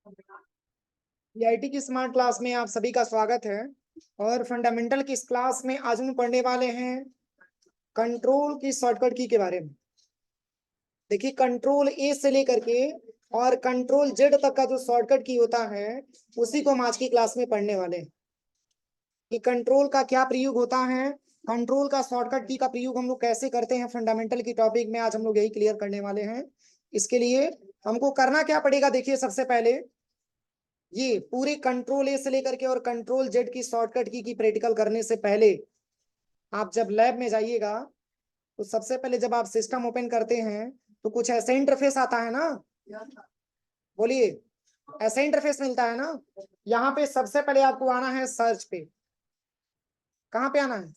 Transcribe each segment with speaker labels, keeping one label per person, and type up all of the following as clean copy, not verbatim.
Speaker 1: PIT की smart class में आप सभी का स्वागत है। और फंडामेंटल की इस क्लास में आज हम पढ़ने वाले हैं कंट्रोल की शॉर्टकट की के बारे में। देखिए, कंट्रोल ए से लेकर के और कंट्रोल जेड तक का जो शॉर्टकट की होता है उसी को हम आज की क्लास में पढ़ने वाले हैं कि कंट्रोल का क्या प्रयोग होता है, कंट्रोल का शॉर्टकट की का प्रयोग हम लोग कैसे करते हैं। फंडामेंटल की टॉपिक में आज हम लोग यही क्लियर करने वाले हैं। इसके लिए हमको करना क्या पड़ेगा, देखिए सबसे पहले ये पूरे कंट्रोल ए से लेकर के और कंट्रोल जेड की शॉर्टकट की प्रैक्टिकल करने से पहले आप जब लैब में जाइएगा तो सबसे पहले जब आप सिस्टम ओपन करते हैं तो कुछ ऐसा इंटरफेस आता है ना। बोलिए, ऐसा इंटरफेस मिलता है ना। यहाँ पे सबसे पहले आपको आना है सर्च पे। कहाँ पे आना है?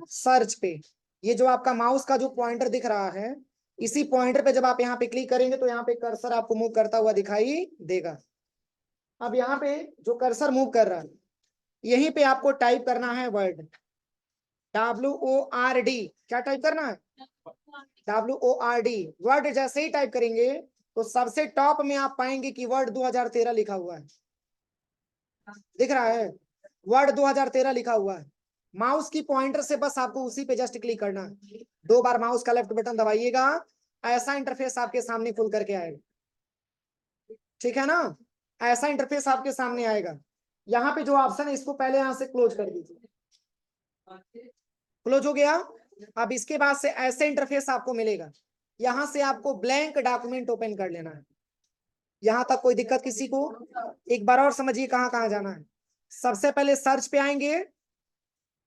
Speaker 1: सर्च पे। ये जो आपका माउस का जो पॉइंटर दिख रहा है, इसी पॉइंटर पे जब आप यहाँ पे क्लिक करेंगे तो यहाँ पे कर्सर आपको मूव करता हुआ दिखाई देगा। अब यहाँ पे जो कर्सर मूव कर रहा है यहीं पे आपको टाइप करना है वर्ड, WORD। क्या टाइप करना है? WORD। वर्ड जैसे ही टाइप करेंगे तो सबसे टॉप में आप पाएंगे कि वर्ड 2013 लिखा हुआ है। दिख रहा है? वर्ड 2013 लिखा हुआ है। माउस की पॉइंटर से बस आपको उसी पे जस्ट क्लिक करना है। 2 बार माउस का लेफ्ट बटन दबाइएगा, ऐसा इंटरफेस आपके सामने खुल करके आएगा। ठीक है ना? ऐसा इंटरफेस आपके सामने आएगा। यहाँ पे जो ऑप्शन है इसको पहले यहाँ से क्लोज कर दीजिए। क्लोज हो गया। अब इसके बाद से ऐसे इंटरफेस आपको मिलेगा। यहां से आपको ब्लैंक डॉक्यूमेंट ओपन कर लेना है। यहां तक कोई दिक्कत किसी को? एक बार और समझिए कहाँ कहाँ जाना है। सबसे पहले सर्च पे आएंगे,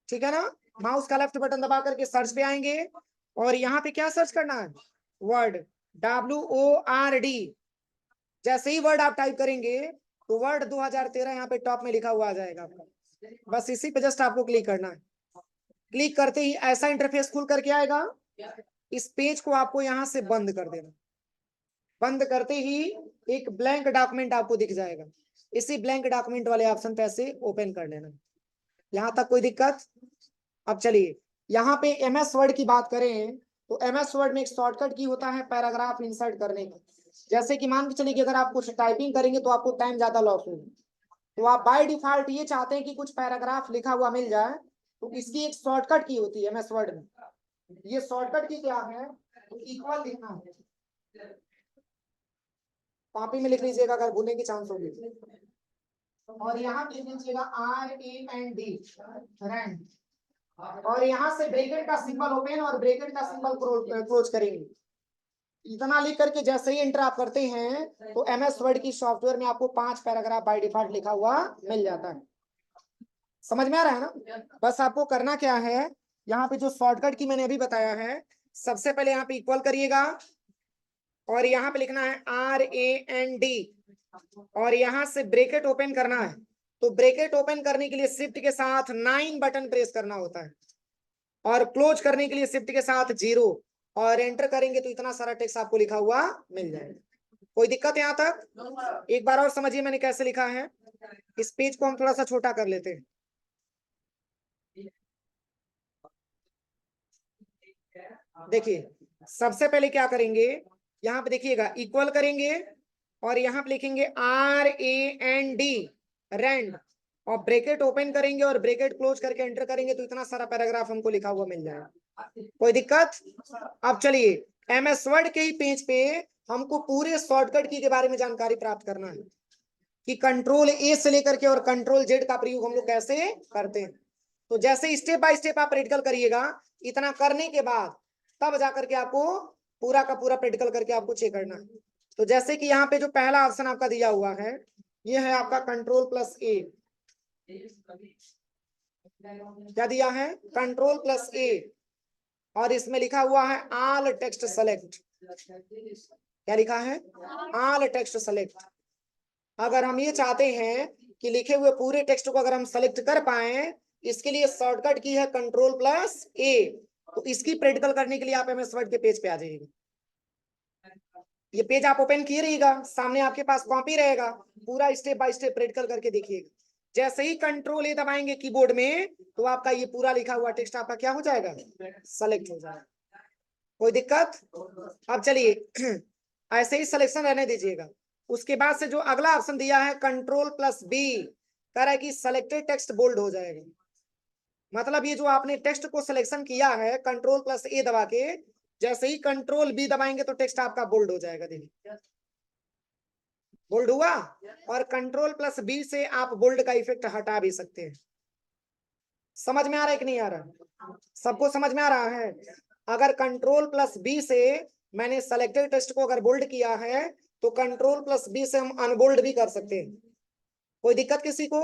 Speaker 1: ठीक है ना। माउस का लेफ्ट बटन दबा करके सर्च पे आएंगे और यहाँ पे क्या सर्च करना है? Word, WORD। जैसे ही वर्ड आप टाइप करेंगे तो वर्ड 2013 यहाँ पे टॉप में लिखा हुआ आ जाएगा आपका। बस इसी पे जस्ट आपको क्लिक करना है। क्लिक करते ही ऐसा इंटरफेस खुल करके आएगा। इस पेज को आपको यहां से बंद कर देना। बंद करते ही एक ब्लैंक डॉक्यूमेंट आपको दिख जाएगा। इसी ब्लैंक डॉक्यूमेंट वाले ऑप्शन पे ऐसे ओपन कर लेना। यहां तक कोई दिक्कत? अब चलिए, यहाँ पे MS वर्ड की बात करें तो MS वर्ड में एक शॉर्टकट की होता है पैराग्राफ इंसर्ट करने का। जैसे कि मान के चलिए कि अगर आप कुछ टाइपिंग करेंगे तो आपको टाइम ज्यादा लॉस होगा, तो आप बाय डिफॉल्ट ये चाहते हैं कि कुछ पैराग्राफ लिखा हुआ मिल जाए, तो इसकी एक शॉर्टकट की होती है MS वर्ड में। ये शॉर्टकट की क्या है? तो इक्वल लिखना है। कॉपी में लिख लीजिएगा अगर भूलने की चांस होगी। और यहाँ लिख लीजिएगा RAND, रैंड। और यहाँ से ब्रैकेट का सिंबल ओपन और ब्रैकेट का सिंबल क्लोज करेंगे। इतना लिख करके जैसे ही एंटर आप करते हैं तो MS वर्ड की सॉफ्टवेयर में आपको 5 पैराग्राफ बाय डिफॉल्ट लिखा हुआ मिल जाता है। समझ में आ रहा है ना? बस आपको करना क्या है, यहाँ पे जो शॉर्टकट की मैंने अभी बताया है, सबसे पहले यहाँ पे इक्वल करिएगा और यहाँ पे लिखना है RAND और यहाँ से ब्रैकेट ओपन करना है। तो ब्रैकेट ओपन करने के लिए शिफ्ट के साथ 9 बटन प्रेस करना होता है और क्लोज करने के लिए शिफ्ट के साथ 0 और एंटर करेंगे तो इतना सारा टेक्स्ट आपको लिखा हुआ मिल जाएगा। कोई दिक्कत यहाँ तक? एक बार और समझिए मैंने कैसे लिखा है। इस पेज को हम थोड़ा सा छोटा कर लेते हैं। देखिए, सबसे पहले क्या करेंगे, यहाँ पे देखिएगा इक्वल करेंगे और यहाँ पे लिखेंगे RAND, रैंड, और ब्रैकेट ओपन करेंगे और ब्रैकेट क्लोज करके एंटर करेंगे तो इतना सारा पैराग्राफ हमको लिखा हुआ मिल जाएगा। कोई दिक्कत? अब चलिए, MS वर्ड के ही पेज पे हमको पूरे शॉर्टकट की के बारे में जानकारी प्राप्त करना है कि कंट्रोल A से लेकर के और कंट्रोल Z का प्रयोग हम लोग कैसे करते हैं। तो जैसे स्टेप बाय स्टेप आप प्रैक्टिकल करिएगा, इतना करने के बाद तब जाकर के आपको पूरा का पूरा प्रैक्टिकल करके आपको चेक करना है। तो जैसे कि यहाँ पे जो पहला ऑप्शन आपका दिया हुआ है ये है आपका कंट्रोल+A। क्या दिया है? कंट्रोल+A और इसमें लिखा हुआ है ऑल टेक्स्ट सेलेक्ट। क्या लिखा है? All text select. अगर हम ये चाहते हैं कि लिखे हुए पूरे टेक्स्ट को अगर हम सेलेक्ट कर पाए, इसके लिए शॉर्टकट की है कंट्रोल+A। तो इसकी प्रैक्टिकल करने के लिए आप MS वर्ड के पेज पे आ जाइएगा। ये पेज आप ओपन किए रहिएगा, सामने आपके पास कॉपी रहेगा, पूरा स्टेप बाय स्टेप प्रैक्टिकल करके देखिएगा। जैसे ही कंट्रोल A दबाएंगे कीबोर्ड में तो आपका ये पूरा लिखा हुआ टेक्स्ट आपका क्या हो जाएगा? सेलेक्ट हो जाएगा। कोई दिक्कत? अब चलिए ऐसे ही सिलेक्शन रहने दीजिएगा। उसके बाद से जो अगला ऑप्शन दिया है कंट्रोल प्लस बी, कह रहा है कि सेलेक्टेड टेक्स्ट बोल्ड हो जाएगा। मतलब ये जो आपने टेक्स्ट को सिलेक्शन किया है कंट्रोल प्लस ए दबा के, जैसे ही कंट्रोल बी दबाएंगे तो टेक्स्ट आपका बोल्ड हो जाएगा। देखिए बोल्ड हुआ, और कंट्रोल प्लस बी से आप बोल्ड का इफेक्ट हटा भी सकते हैं। समझ में आ रहा है कि नहीं आ रहा? सबको समझ में आ रहा है? अगर कंट्रोल प्लस बी से मैंने सेलेक्टेड टेक्स्ट को अगर बोल्ड किया है तो कंट्रोल प्लस बी से हम अनबोल्ड भी कर सकते हैं। कोई दिक्कत किसी को?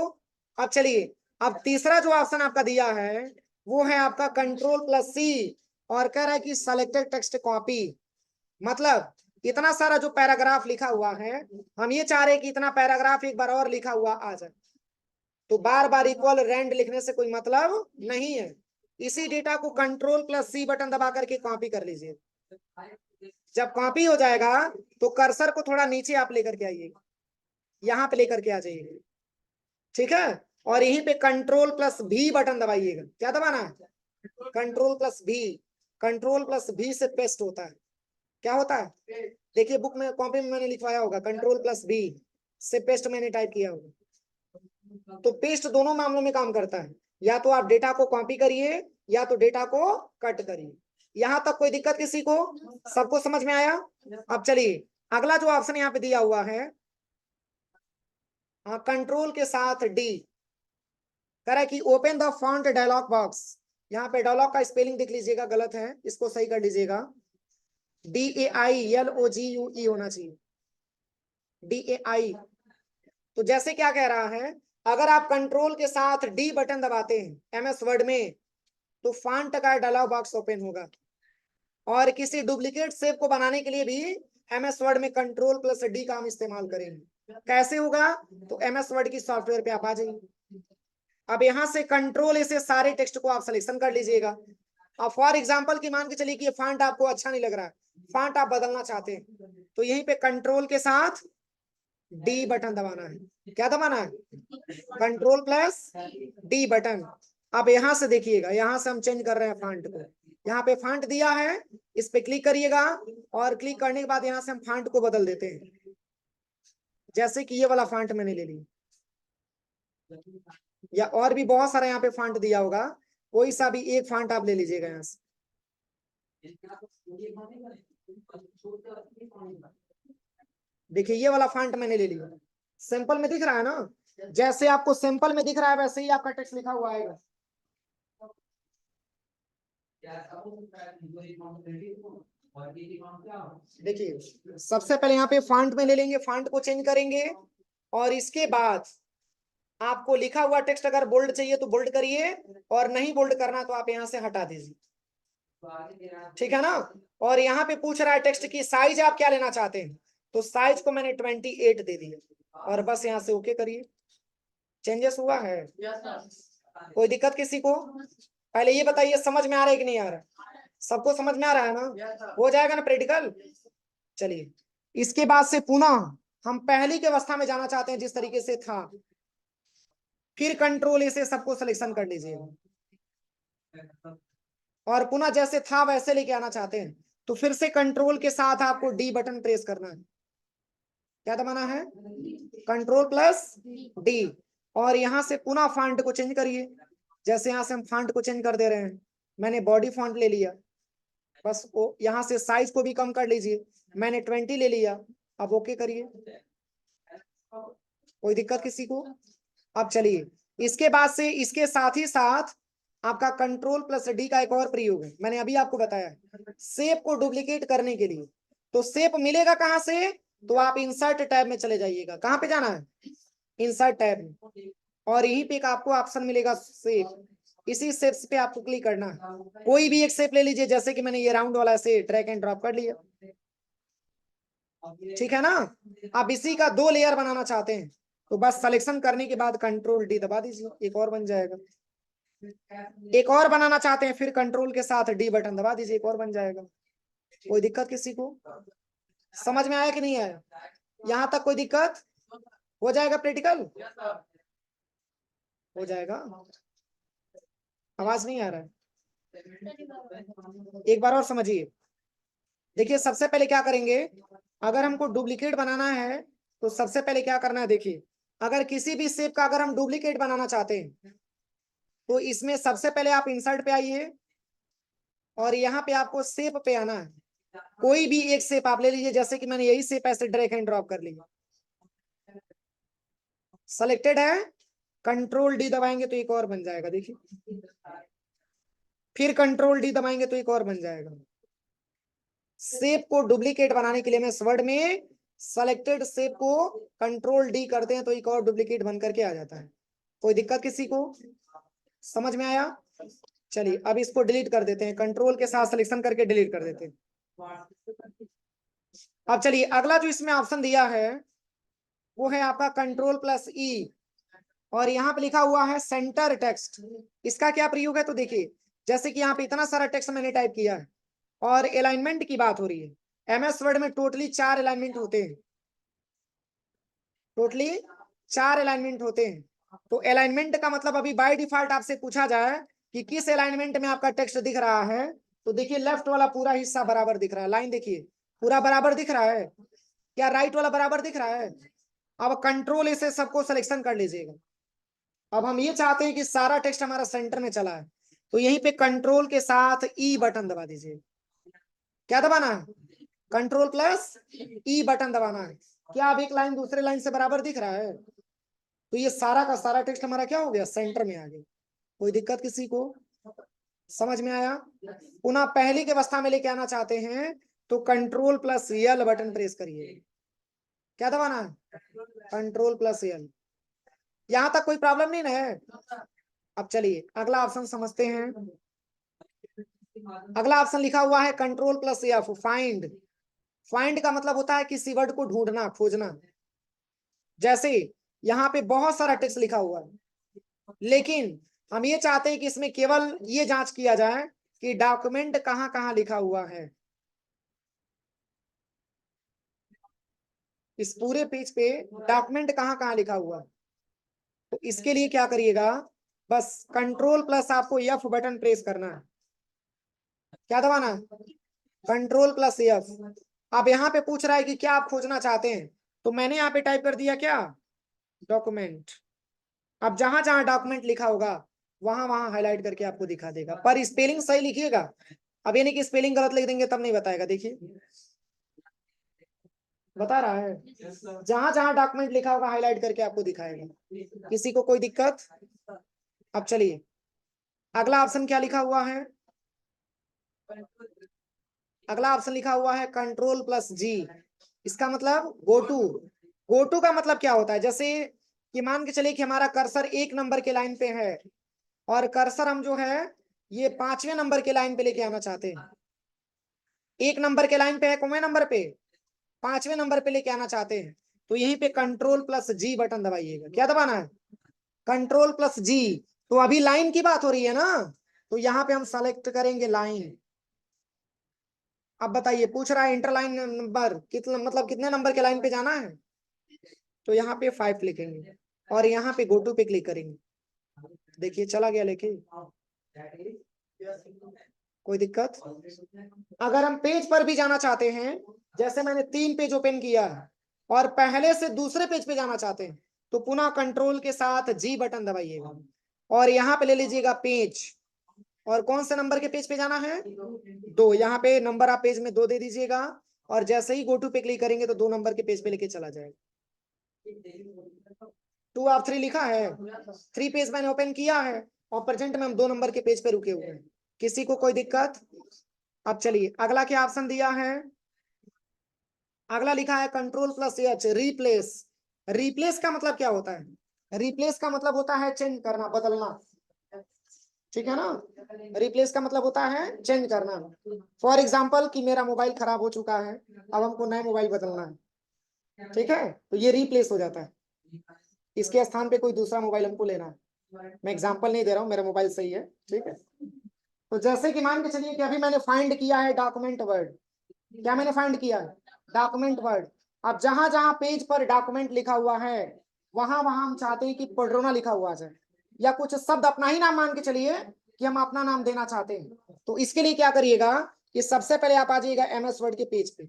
Speaker 1: अब चलिए, अब तीसरा जो ऑप्शन आपका दिया है वो है आपका कंट्रोल प्लस सी, और कह रहा है कि सेलेक्टेड टेक्स्ट कॉपी। मतलब इतना सारा जो पैराग्राफ लिखा हुआ है, हम ये चाह रहे हैं कि इतना पैराग्राफ एक बार और लिखा हुआ आ जाए, तो बार बार इक्वल रेंड लिखने से कोई मतलब नहीं है। इसी डेटा को कंट्रोल प्लस सी बटन दबा करके कॉपी कर लीजिए। जब कॉपी हो जाएगा तो कर्सर को थोड़ा नीचे आप लेकर के आइए, यहाँ पे लेकर के आ जाइए, ठीक है, और यहीं पे कंट्रोल प्लस भी बटन दबाइएगा। क्या दबाना है? कंट्रोल प्लस भी। कंट्रोल प्लस भी से पेस्ट होता है। क्या होता है? देखिए बुक में कॉपी में मैंने लिखवाया होगा, कंट्रोल प्लस बी से पेस्ट मैंने टाइप किया होगा। तो पेस्ट दोनों मामलों में काम करता है, या तो आप डेटा को कॉपी करिए या तो डेटा को कट करिए। यहां तक कोई दिक्कत किसी को? सबको समझ में आया? अब चलिए अगला जो ऑप्शन यहाँ पे दिया हुआ है, कंट्रोल के साथ डी, कह रहा है कि open the font dialog box. यहाँ पे डायलॉग का स्पेलिंग देख लीजिएगा, गलत है, इसको सही कर लीजिएगा। DAILOGUE होना चाहिए, DAI। तो जैसे क्या कह रहा है, अगर आप कंट्रोल के साथ डी बटन दबाते हैं MS वर्ड में तो फॉन्ट का डायलॉग बॉक्स ओपन होगा। और किसी डुप्लीकेट शेप को बनाने के लिए भी MS वर्ड में कंट्रोल प्लस डी का हम इस्तेमाल करेंगे। कैसे होगा? तो MS वर्ड की सॉफ्टवेयर पे आप आ जाइए। अब यहां से कंट्रोल ऐसे सारे टेक्स्ट को आप सिलेक्शन कर लीजिएगा। अब फॉर एग्जांपल की मान के चलिए कि ये फॉन्ट आपको अच्छा नहीं लग रहा है, फॉन्ट आप बदलना चाहते हैं, तो यहीं पे कंट्रोल के साथ डी बटन दबाना है। क्या दबाना है? Control plus D button. अब यहां से देखिएगा, यहां से हम चेंज कर रहे हैं फॉन्ट को। यहाँ पे फॉन्ट दिया है, इस पे क्लिक करिएगा, और क्लिक करने के बाद यहाँ से हम फॉन्ट को बदल देते हैं। जैसे कि ये वाला फॉन्ट मैंने ले लिया, या और भी बहुत सारा यहाँ पे फॉन्ट दिया होगा, कोई सा भी एक फॉन्ट आप ले लीजिएगा यहाँ से। देखिए ये वाला फॉन्ट मैंने ले लिया, सिंपल में दिख रहा है ना? जैसे आपको सिंपल में दिख रहा है वैसे ही आपका टेक्स्ट लिखा हुआ आएगा। देखिए सबसे पहले यहाँ पे फॉन्ट में ले लेंगे, फॉन्ट को चेंज करेंगे, और इसके बाद आपको लिखा हुआ टेक्स्ट अगर बोल्ड चाहिए तो बोल्ड करिए, और नहीं बोल्ड करना तो आप यहाँ से हटा दीजिए, ठीक है ना? और यहाँ पे पूछ रहा है टेक्स्ट की साइज आप क्या लेना चाहते हैं, तो साइज को मैंने 28 दे दिया, और बस यहाँ से ओके करिए। चेंजेस हुआ है? कोई दिक्कत किसी को? पहले ये बताइए समझ में आ रहा है कि नहीं आ रहा? सबको समझ में आ रहा है ना? हो जाएगा ना प्रैक्टिकल? चलिए इसके बाद से पुनः हम पहली की अवस्था में जाना चाहते हैं जिस तरीके से था, फिर कंट्रोल इसे सबको सिलेक्शन कर लीजिएगा, और पुनः जैसे था वैसे लेके आना चाहते हैं तो फिर से कंट्रोल के साथ आपको डी बटन प्रेस करना है। क्या दबाना है? कंट्रोल प्लस डी, और यहां से पुनः फॉन्ट को चेंज करिए। जैसे यहां से हम फॉन्ट को चेंज कर दे रहे हैं, मैंने बॉडी फॉन्ट ले लिया, बस वो यहाँ से साइज को भी कम कर लीजिए, मैंने 20 ले लिया, अब ओके करिए। कोई दिक्कत किसी को? अब चलिए इसके बाद से इसके साथ ही साथ आपका कंट्रोल प्लस डी का एक और प्रयोग है, मैंने अभी आपको बताया, शेप को डुप्लीकेट करने के लिए। तो शेप मिलेगा कहां से? तो आप इंसर्ट टैब में चले जाइएगा। कहां पे जाना है? इंसर्ट टैब में, और यहीं पे एक आपको ऑप्शन मिलेगा शेप, इसी शेप्स पे आपको क्लिक करना है। कोई भी एक शेप ले लीजिए, जैसे कि मैंने ये राउंड वाला से ड्रैग एंड ड्रॉप कर लिया, ठीक है ना? आप इसी का 2 लेयर बनाना चाहते हैं तो बस सिलेक्शन करने के बाद कंट्रोल डी दबा दीजिए, एक और बन जाएगा। एक और बनाना चाहते हैं फिर कंट्रोल के साथ डी बटन दबा दीजिए, एक और बन जाएगा। कोई दिक्कत किसी को? समझ में आया कि नहीं आया? यहां तक कोई दिक्कत? हो जाएगा प्रैक्टिकल? हो जाएगा। आवाज नहीं आ रहा है? एक बार और समझिए। देखिए सबसे पहले क्या करेंगे, अगर हमको डुप्लीकेट बनाना है तो सबसे पहले क्या करना है, देखिए अगर किसी भी शेप का अगर हम डुप्लीकेट बनाना चाहते हैं तो इसमें सबसे पहले आप इंसर्ट पे आइए और यहाँ पे आपको शेप पे आना है। कोई भी एक शेप आप ले लीजिए, जैसे कि मैंने यही शेप ऐसे ड्रैग एंड ड्रॉप कर लिया, सेलेक्टेड है, कंट्रोल डी दबाएंगे तो एक और बन जाएगा, देखिए फिर कंट्रोल डी दबाएंगे तो एक और बन जाएगा। शेप को डुप्लीकेट बनाने के लिए मैं इस वर्ड में सेलेक्टेड शेप को कंट्रोल डी करते हैं तो एक और डुप्लीकेट बन करके आ जाता है। कोई दिक्कत किसी को, समझ में आया? चलिए अब इसको डिलीट कर देते हैं, कंट्रोल के साथ सिलेक्शन करके डिलीट कर देते हैं। अब चलिए अगला जो इसमें ऑप्शन दिया है वो है आपका कंट्रोल प्लस ई, और यहाँ पे लिखा हुआ है सेंटर टेक्स्ट। इसका क्या प्रयोग है, तो देखिए जैसे कि यहाँ पे इतना सारा टेक्स्ट मैंने टाइप किया है और अलाइनमेंट की बात हो रही है। एमएस वर्ड में टोटली 4 अलाइनमेंट होते हैं, टोटली 4 अलाइनमेंट होते हैं। तो अलाइनमेंट का मतलब अभी बाय डिफॉल्ट आपसे पूछा जाए कि किस अलाइनमेंट में आपका टेक्स्ट दिख रहा है, तो देखिए लेफ्ट वाला पूरा हिस्सा बराबर दिख रहा है, लाइन देखिए पूरा बराबर दिख रहा है। क्या राइट वाला बराबर दिख रहा है? अब कंट्रोल से सबको सिलेक्शन कर लीजिएगा। अब हम ये चाहते हैं कि सारा टेक्स्ट हमारा सेंटर में चला है, तो यहीं पे कंट्रोल के साथ ई बटन दबा दीजिए। क्या दबाना है? कंट्रोल प्लस ई बटन दबाना है। क्या अब एक लाइन दूसरे लाइन से बराबर दिख रहा है? तो ये सारा का सारा टेक्स्ट हमारा क्या हो गया, सेंटर में आ गया। कोई दिक्कत किसी को, समझ में आया? पुनः पहली की अवस्था में लेके आना चाहते हैं तो control plus L button press करिए। क्या दबाना है? Control plus L. यहां तक कोई प्रॉब्लम नहीं ना है? अब चलिए अगला ऑप्शन समझते हैं। अगला ऑप्शन लिखा हुआ है control plus F, find. Find का मतलब होता है किसी वर्ड को ढूंढना, खोजना। जैसे यहाँ पे बहुत सारा टेक्स्ट लिखा हुआ है, लेकिन हम ये चाहते हैं कि इसमें केवल ये जांच किया जाए कि डॉक्यूमेंट कहाँ कहाँ लिखा हुआ है। इस पूरे पेज पे डॉक्यूमेंट कहाँ कहाँ लिखा हुआ है, तो इसके लिए क्या करिएगा, बस कंट्रोल प्लस आपको एफ बटन प्रेस करना है। क्या दबाना है? Control plus F. अब यहाँ पे पूछ रहा है कि क्या आप खोजना चाहते हैं, तो मैंने यहाँ पे टाइप कर दिया क्या, डॉक्यूमेंट। अब जहां जहां डॉक्यूमेंट लिखा होगा वहां वहां हाईलाइट करके आपको दिखा देगा, पर स्पेलिंग सही लिखिएगा। अब ये नहीं कि स्पेलिंग गलत लिख देंगे तब नहीं बताएगा, देखिए बता रहा है, जहां जहां डॉक्यूमेंट लिखा होगा हाईलाइट करके आपको दिखाएगा। किसी को कोई दिक्कत? अब चलिए अगला ऑप्शन क्या लिखा हुआ है, अगला ऑप्शन लिखा हुआ है कंट्रोल प्लस जी। इसका मतलब गो टू। गो टू का मतलब क्या होता है, जैसे कि मान के चलिए कि हमारा कर्सर 1 नंबर के लाइन पे है और कर्सर हम जो है ये 5वें नंबर के लाइन पे लेके आना चाहते हैं। 1 नंबर के लाइन पे है, कौन नंबर पे, 5वें नंबर पे लेके आना चाहते हैं, तो यहीं पे कंट्रोल प्लस जी बटन दबाइएगा। क्या दबाना है? कंट्रोल प्लस जी। तो अभी लाइन की बात हो रही है ना, तो यहाँ पे हम सेलेक्ट करेंगे लाइन। अब बताइए पूछ रहा है इंटरलाइन नंबर कितना, मतलब कितने नंबर के लाइन पे जाना है, तो यहाँ पे 5 लिखेंगे और यहाँ पे गो टू पे क्लिक करेंगे। देखिए चला गया लेके, कोई दिक्कत? अगर हम पेज पर भी जाना चाहते हैं, जैसे मैंने 3 पेज ओपन किया है और पहले से दूसरे पेज पे जाना चाहते हैं, तो पुनः कंट्रोल के साथ जी बटन दबाइएगा और यहाँ पे ले लीजिएगा पेज। और कौन से नंबर के पेज पे जाना है, 2। यहाँ पे नंबर आप पेज में 2 दे दीजिएगा और जैसे ही गो टू पे क्लिक करेंगे तो 2 नंबर के पेज पे लेके चला जाएगा। 2 आप 3 लिखा है, 3 पेज मैंने ओपन किया है और प्रेजेंट में हम 2 नंबर के पेज पे रुके हुए हैं। किसी को कोई दिक्कत? अब चलिए अगला क्या ऑप्शन दिया है, अगला लिखा है control plus H, replace. Replace का मतलब क्या होता है, रिप्लेस का मतलब होता है चेंज करना, बदलना, ठीक है ना। रिप्लेस का मतलब होता है चेंज करना। फॉर एग्जाम्पल कि मेरा मोबाइल खराब हो चुका है, अब हमको नया मोबाइल बदलना है, ठीक है, तो ये रिप्लेस हो जाता है, इसके स्थान पे कोई दूसरा मोबाइल हमको लेना है। मैं एग्जाम्पल नहीं दे रहा हूँ, मेरा मोबाइल सही है, ठीक है। तो जैसे कि मान के चलिए कि अभी मैंने फाइंड किया है डॉक्यूमेंट वर्ड। क्या मैंने फाइंड किया है, डॉक्यूमेंट वर्ड। अब जहां जहां पेज पर डॉक्यूमेंट लिखा हुआ है वहां वहां हम चाहते हैं कि पडरोना लिखा हुआ जाए, या कुछ शब्द अपना ही नाम मान के चलिए कि हम अपना नाम देना चाहते हैं, तो इसके लिए क्या करिएगा कि सबसे पहले आप आ जाइएगा एमएस वर्ड के पेज पे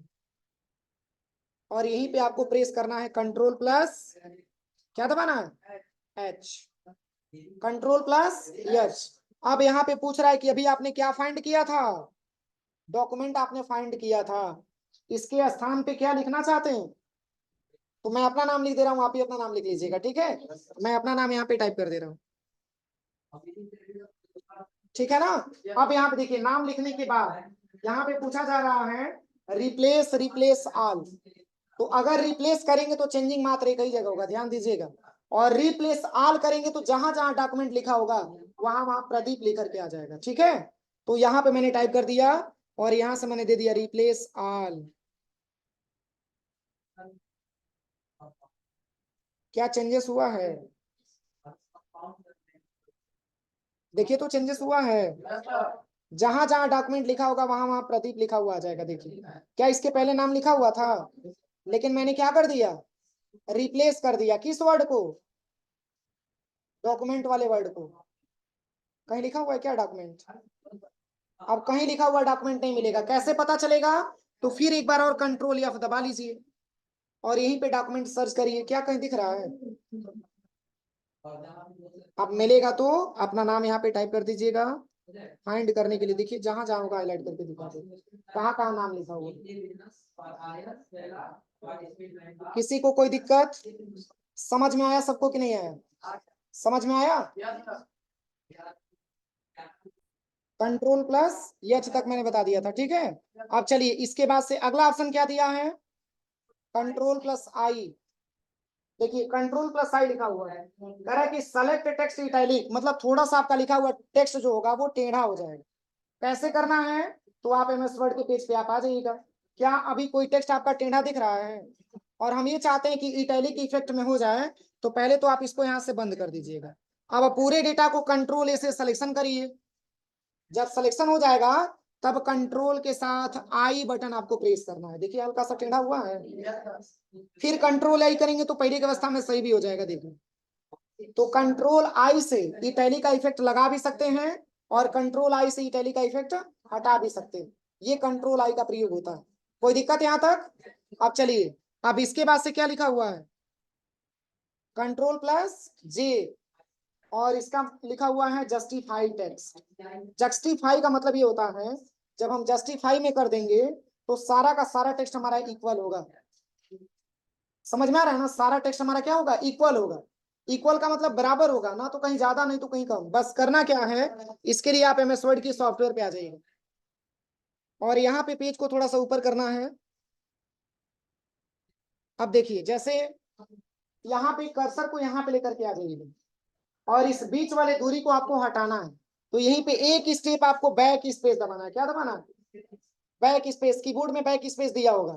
Speaker 1: और यहीं पे आपको प्रेस करना है कंट्रोल प्लस क्या दबाना है, एच, कंट्रोल प्लस एच। अब यहाँ पे पूछ रहा है कि अभी आपने क्या फाइंड किया था, डॉक्यूमेंट आपने फाइंड किया था, इसके स्थान पे क्या लिखना चाहते हैं, तो मैं अपना नाम लिख दे रहा हूँ, आप भी अपना नाम लिख लीजिएगा, ठीक है। मैं अपना नाम यहाँ पे टाइप कर दे रहा हूँ, ठीक है ना। अब यहाँ पे देखिए नाम लिखने के बाद यहाँ पे पूछा जा रहा है रिप्लेस रिप्लेस ऑल, तो अगर रिप्लेस करेंगे तो चेंजिंग मात्र एक ही जगह होगा, ध्यान दीजिएगा, और रिप्लेस ऑल करेंगे तो जहां जहां डॉक्यूमेंट लिखा होगा वहां वहां प्रदीप लेकर के आ जाएगा, ठीक है। तो यहाँ पे मैंने टाइप कर दिया और यहाँ से मैंने दे दिया रिप्लेस ऑल। क्या चेंजेस हुआ है, देखिए तो चेंजेस हुआ है, जहां जहां डॉक्यूमेंट लिखा होगा वहां वहां प्रदीप लिखा हुआ आ जाएगा। देखिए क्या इसके पहले नाम लिखा हुआ था, लेकिन मैंने क्या कर दिया, रिप्लेस कर दिया, किस वर्ड को, डॉक्यूमेंट वाले वर्ड को। कहीं लिखा हुआ है क्या डॉक्यूमेंट, अब कहीं लिखा हुआ डॉक्यूमेंट नहीं मिलेगा, कैसे पता चलेगा, तो फिर एक बार और कंट्रोल F दबा लीजिए और यहीं पे डॉक्यूमेंट सर्च करिए, क्या कहीं दिख रहा है, अब मिलेगा तो अपना नाम यहाँ पे टाइप कर दीजिएगा। फाइंड करने के लिए देखिए जहां जहां होगा हाईलाइट करके दिखा दे, कहाँ कहाँ नाम लिखा हुआ, किसी को कोई दिक्कत, समझ में आया सबको कि नहीं आया, समझ में आया, कंट्रोल प्लस एच तक मैंने बता दिया था, ठीक है। अब चलिए इसके बाद से अगला ऑप्शन क्या दिया है, कंट्रोल प्लस आई, देखिए कंट्रोल प्लस आई लिखा हुआ है, कह रहा है कि सेलेक्ट टेक्स्ट इटैलिक, मतलब थोड़ा सा आपका लिखा हुआ टेक्स्ट जो होगा वो टेढ़ा हो जाएगा, कैसे करना है, तो आप एमएस वर्ड के पेज पे आप आ जाइएगा। क्या अभी कोई टेक्स्ट आपका टेढ़ा दिख रहा है और हम ये चाहते हैं कि इटैलिक इफेक्ट में हो जाए, तो पहले तो आप इसको यहाँ से बंद कर दीजिएगा। अब पूरे डेटा को कंट्रोल ए से सिलेक्शन करिए, जब सिलेक्शन हो जाएगा तब कंट्रोल के साथ आई बटन आपको प्रेस करना है, देखिए हल्का सा टेढ़ा हुआ है, फिर कंट्रोल आई करेंगे तो पहले की अवस्था में सही भी हो जाएगा, देखिए। तो कंट्रोल आई से इटैलिक का इफेक्ट लगा भी सकते हैं और कंट्रोल आई से इटैलिक का इफेक्ट हटा भी सकते हैं, ये कंट्रोल आई का प्रयोग होता है। कोई दिक्कत यहाँ तक, अब चलिए अब इसके बाद से क्या लिखा हुआ है, कंट्रोल प्लस जे, और इसका लिखा हुआ है जस्टिफाई टेक्स्ट। जस्टिफाई का मतलब ये होता है जब हम जस्टिफाई में कर देंगे तो सारा का सारा टेक्स्ट हमारा इक्वल होगा, समझ में आ रहा है ना, सारा टेक्स्ट हमारा क्या होगा, इक्वल होगा। इक्वल का मतलब बराबर होगा, ना तो कहीं ज्यादा नहीं तो कहीं कम, बस करना क्या है, इसके लिए आप एमएस वर्ड की सॉफ्टवेयर पे आ जाइएगा और यहाँ पे पेज को थोड़ा सा ऊपर करना है। अब देखिए जैसे यहाँ पे कर्सर को यहाँ पे लेकर के आ जाइएगा और इस बीच वाले दूरी को आपको हटाना है, तो यहीं पे एक स्टेप आपको बैक स्पेस दबाना है, क्या दबाना है, बैक स्पेस, कीबोर्ड में बैक स्पेस दिया होगा,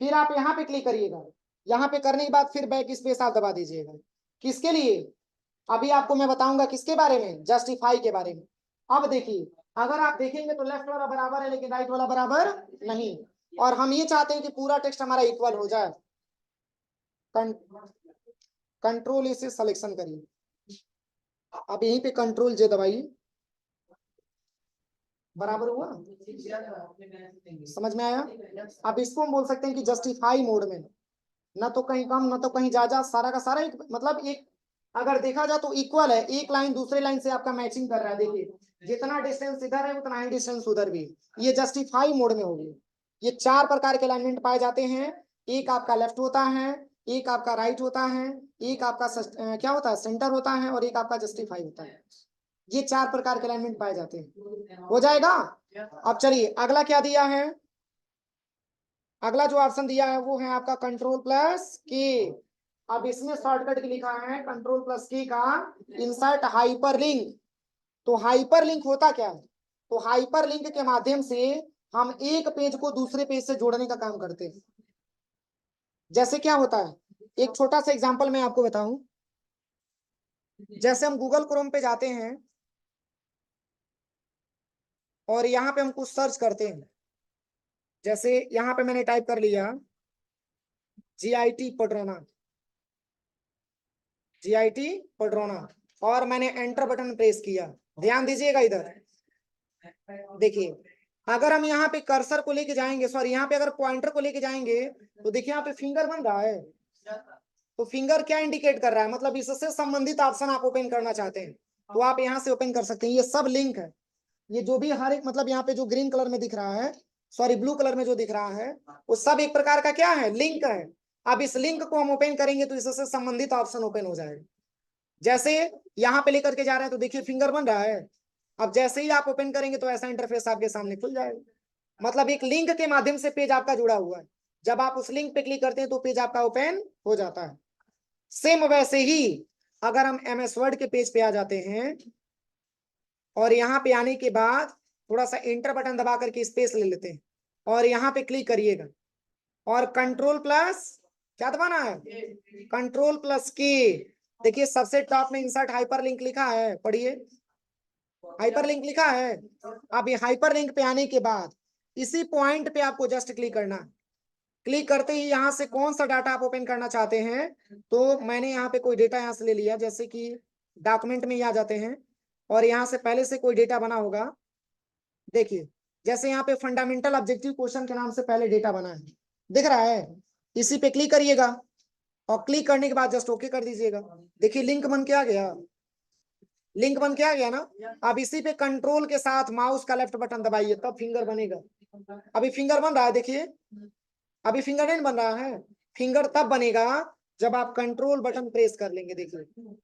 Speaker 1: फिर आप यहाँ पे क्लिक करिएगा, यहाँ पे करने के बाद फिर बैक स्पेस आप दबा दीजिएगा, किसके लिए, अभी आपको मैं बताऊंगा किसके बारे में, जस्टिफाई के बारे में। अब देखिए अगर आप देखेंगे तो लेफ्ट वाला बराबर है लेकिन राइट वाला बराबर नहीं, और हम ये चाहते हैं कि पूरा टेक्स्ट हमारा इक्वल हो जाए, कंट्रोल इसे सिलेक्शन करिए, अब यहीं पे कंट्रोल जे दबाइए, बराबर हुआ, समझ में आया। अब इसको हम बोल सकते हैं कि जस्टिफाई मोड में, ना तो कहीं कम ना तो कहीं ज्यादा, सारा का सारा मतलब एक, अगर देखा जाए तो इक्वल है, एक लाइन दूसरे लाइन से आपका मैचिंग कर रहा है, देखिए जितना डिस्टेंस इधर है उतना ही डिस्टेंस उधर भी, ये जस्टिफाई मोड में होगी। ये चार प्रकार के अलाइनमेंट पाए जाते हैं, एक आपका लेफ्ट होता है, एक आपका राइट होता है, एक आपका क्या होता है सेंटर होता है, और एक आपका जस्टिफाई होता है, ये चार प्रकार के अलाइनमेंट पाए जाते हैं, हो जाएगा। अब चलिए अगला क्या दिया है, अगला जो ऑप्शन दिया है वो है आपका कंट्रोल प्लस के। अब इसमें शॉर्टकट की लिखा है कंट्रोल प्लस के का इंसर्ट हाइपरलिंक। तो हाइपरलिंक होता क्या है, तो हाइपरलिंक के माध्यम से हम एक पेज को दूसरे पेज से जोड़ने का काम करते हैं। जैसे क्या होता है, एक छोटा सा एग्जांपल मैं आपको बताऊं, जैसे हम गूगल क्रोम पे जाते हैं और यहाँ पे हम कुछ सर्च करते हैं, जैसे यहाँ पे मैंने टाइप कर लिया GIT पडरौना, GIT पडरौना, और मैंने एंटर बटन प्रेस किया, ध्यान दीजिएगा इधर, देखिए अगर हम यहाँ पे कर्सर को लेके जाएंगे, सॉरी यहाँ पे अगर पॉइंटर को लेके जाएंगे तो देखिए यहाँ पे फिंगर बन रहा है। तो फिंगर क्या इंडिकेट कर रहा है, मतलब इससे संबंधित ऑप्शन आप ओपन करना चाहते हैं तो आप यहाँ से ओपन कर सकते हैं। ये सब लिंक है, ये जो भी हर एक, मतलब यहाँ पे जो ग्रीन कलर में दिख रहा है, सॉरी ब्लू कलर में जो दिख रहा है, वो सब एक प्रकार का क्या है, लिंक है। अब इस लिंक को हम ओपन करेंगे तो इससे संबंधित ऑप्शन ओपन हो जाएगा। जैसे यहाँ पे लेकर के जा रहे हैं तो देखिए फिंगर बन रहा है। अब जैसे ही आप ओपन करेंगे तो ऐसा इंटरफेस आपके सामने खुल जाएगा। मतलब एक लिंक के माध्यम से पेज आपका जुड़ा हुआ है, जब आप उस लिंक पे क्लिक करते हैं तो पेज आपका ओपन हो जाता है। सेम वैसे ही अगर हम MS वर्ड के पेज पे आ जाते हैं और यहाँ पे आने के बाद थोड़ा सा एंटर बटन दबा करके स्पेस ले लेते हैं और यहाँ पे क्लिक करिएगा और कंट्रोल प्लस क्या दबाना है, कंट्रोल प्लस की। देखिए सबसे टॉप में इंसर्ट हाइपरलिंक लिखा है, पढ़िए, हाइपरलिंक लिखा है। अब ये हाइपरलिंक पे आने के बाद इसी पॉइंट पे आपको जस्ट क्लिक करना है। क्लिक करते ही यहाँ से कौन सा डाटा आप ओपन करना चाहते हैं, तो मैंने यहाँ पे कोई डेटा यहाँ से ले लिया, जैसे कि डॉक्यूमेंट में ही आ जाते हैं और यहाँ से पहले से कोई डेटा बना होगा। देखिए जैसे यहाँ पे फंडामेंटल ऑब्जेक्टिव क्वेश्चन के नाम से पहले डेटा बना है, दिख रहा है, इसी पे क्लिक करिएगा और क्लिक करने के बाद जस्ट ओके कर दीजिएगा। देखिए लिंक बन के आ गया, लिंक बन के आ गया ना। अब इसी पे कंट्रोल के साथ माउस का लेफ्ट बटन दबाइए तब फिंगर बनेगा। अभी फिंगर बन रहा है, देखिए अभी फिंगर नहीं बन रहा है। फिंगर तब बनेगा जब आप कंट्रोल बटन प्रेस कर लेंगे। देखिए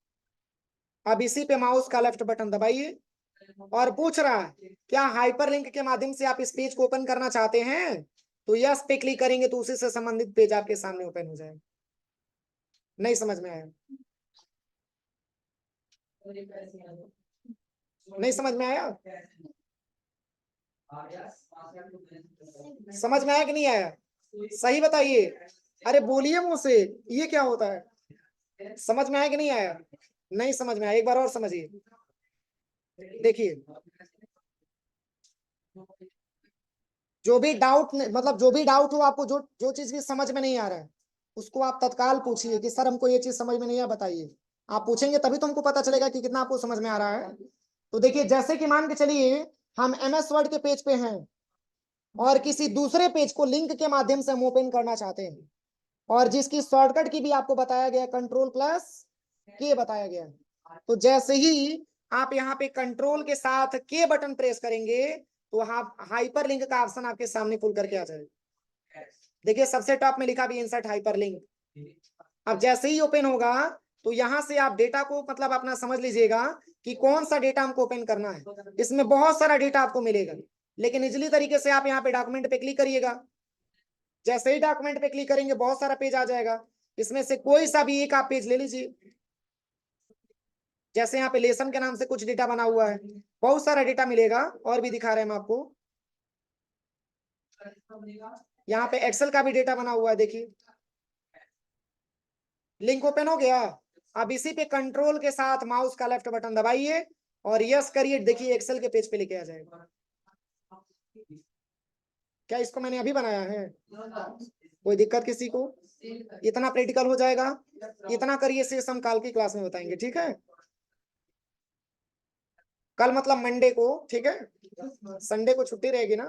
Speaker 1: अब इसी पे माउस का लेफ्ट बटन दबाइए और पूछ रहा है क्या हाइपरलिंक के माध्यम से आप इस पेज को ओपन करना चाहते हैं, तो यस पे क्लिक करेंगे तो उसी से संबंधित पेज आपके सामने ओपन हो जाएगा। नहीं समझ में आया, नहीं समझ में आया, समझ में आया कि नहीं आया, सही बताइए, अरे बोलिए मुंह से, ये क्या होता है, समझ में आया कि नहीं आया, नहीं समझ में आया, एक बार और समझिए। देखिए जो भी डाउट, मतलब जो भी डाउट हो आपको, जो जो चीज भी समझ में नहीं आ रहा है उसको आप तत्काल पूछिए कि सर हमको ये चीज समझ में नहीं आ, बताइए। आप पूछेंगे तभी तो हमको पता चलेगा कि कितना आपको समझ में आ रहा है। तो देखिए जैसे कि मान के चलिए हम MS वर्ड के पेज पे हैं और किसी दूसरे पेज को लिंक के माध्यम से हम ओपन करना चाहते हैं और जिसकी शॉर्टकट की भी आपको बताया गया, कंट्रोल प्लस के बताया गया। तो जैसे ही आप यहाँ पे कंट्रोल के साथ के बटन प्रेस करेंगे तो आप हाइपर लिंक का ऑप्शन आपके सामने खुल करके आ जाएगा। देखिए सबसे टॉप में लिखा भी इंसर्ट हाइपर लिंक। अब जैसे ही ओपन होगा तो यहाँ से आप डेटा को, मतलब अपना समझ लीजिएगा कि कौन सा डेटा हमको ओपन करना है। इसमें बहुत सारा डेटा आपको मिलेगा, लेकिन इजीली तरीके से आप यहाँ पे डॉक्यूमेंट पे क्लिक करिएगा। जैसे ही डॉक्यूमेंट पे क्लिक करेंगे बहुत सारा पेज आ जाएगा, इसमें से कोई सा भी एक आप पेज ले लीजिए। जैसे यहाँ पे लेसन के नाम से कुछ डेटा बना हुआ है, बहुत सारा डेटा मिलेगा, और भी दिखा रहे हैं हम आपको। यहाँ पे एक्सेल का भी डेटा बना हुआ है, देखिए लिंक ओपन हो गया। अब इसी पे कंट्रोल के साथ माउस का लेफ्ट बटन दबाइए और यस करिए, देखिए एक्सेल के पेज पे लेके आ जाएगा। क्या इसको मैंने अभी बनाया है, कोई दिक्कत किसी को, इतना प्रैक्टिकल हो जाएगा, इतना करिए, शेष हम कल की क्लास में बताएंगे, ठीक है। कल मतलब मंडे को, ठीक है, संडे को छुट्टी रहेगी ना।